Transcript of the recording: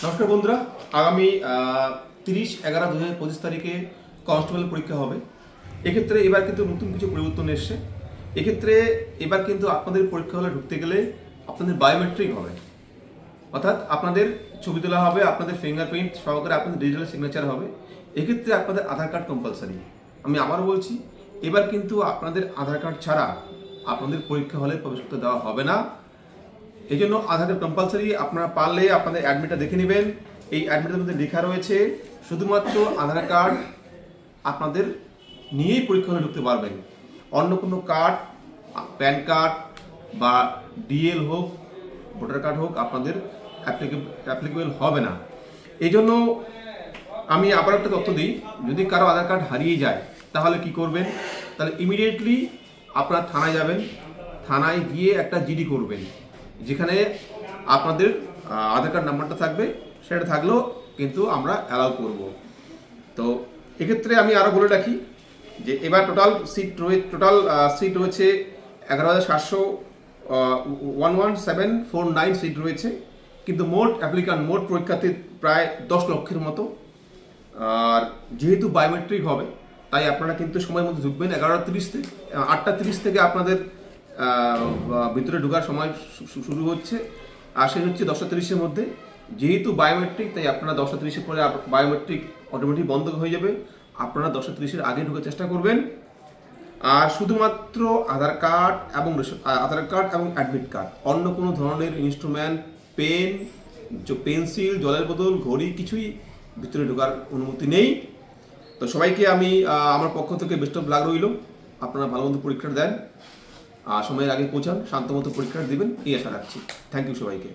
নমস্কার বন্ধুরা, আগামী 30/11/2025 তারিখে কনস্টেবল পরীক্ষা হবে। এক্ষেত্রে এবার কিন্তু নতুন কিছু পরিবর্তন এসছে। এক্ষেত্রে এবার কিন্তু আপনাদের পরীক্ষা হলে ঢুকতে গেলে আপনাদের বায়োমেট্রিক হবে, অর্থাৎ আপনাদের ছবি তোলা হবে, আপনাদের ফিঙ্গারপ্রিন্ট সহকারে আপনাদের ডিজিটাল সিগনেচার হবে। এক্ষেত্রে আপনাদের আধার কার্ড কম্পালসারি। আমি আবারও বলছি, এবার কিন্তু আপনাদের আধার কার্ড ছাড়া আপনাদের পরীক্ষা হলে প্রবেশ করতে দেওয়া হবে না। এই জন্য আধার কার্ড কম্পালসারি। আপনারা পারলে আপনাদের অ্যাডমিটটা দেখে নেবেন। এই অ্যাডমিটের মধ্যে লেখা রয়েছে শুধুমাত্র আধার কার্ড আপনাদের নিয়েই পরীক্ষা হলে ঢুকতে পারবেন। অন্য কোনো কার্ড, প্যান কার্ড বা ডিএল হোক, ভোটার কার্ড হোক, আপনাদের অ্যাপ্লিকেবল হবে না। এই জন্য আমি আবার একটা তথ্য দিই, যদি কারো আধার কার্ড হারিয়ে যায় তাহলে কি করবেন? তাহলে ইমিডিয়েটলি আপনারা থানায় যাবেন, থানায় গিয়ে একটা জিডি করবেন, যেখানে আপনাদের আধার কার্ড নাম্বারটা থাকবে। সেটা থাকলেও কিন্তু আমরা অ্যালাউ করব। তো এক্ষেত্রে আমি আরও বলে রাখি যে এবার টোটাল সিট রয়েছে 11,749 সিট রয়েছে, কিন্তু মোট পরীক্ষার্থী প্রায় 10 লক্ষের মতো। আর যেহেতু বায়োমেট্রিক হবে, তাই আপনারা কিন্তু সময়ের মধ্যে ঢুকবেন। 8টা 30 থেকে আপনাদের ভিতরে ঢোকার সময় শুরু হচ্ছে, আর শেষ হচ্ছে 10টা 30-এর মধ্যে। যেহেতু বায়োমেট্রিক, তাই আপনারা 10টা 30-এর পরে বায়োমেট্রিক অটোমেটিক বন্ধ হয়ে যাবে। আপনারা 10টা 30-এর আগে ঢোকার চেষ্টা করবেন। আর শুধুমাত্র আধার কার্ড এবং অ্যাডমিট কার্ড, অন্য কোনো ধরনের ইনস্ট্রুমেন্ট, পেন্সিল, জলের বোতল, ঘড়ি কিছুই ভিতরে ঢোকার অনুমতি নেই। তো সবাইকে আমি আমার পক্ষ থেকে বেস্ট অফ লাক রইল। আপনারা ভালো মতো পরীক্ষা দেন, সময়ের আগে পৌঁছান, শান্তমতো পরীক্ষা দিবেন, এই আশা রাখছি। থ্যাংক ইউ সবাইকে।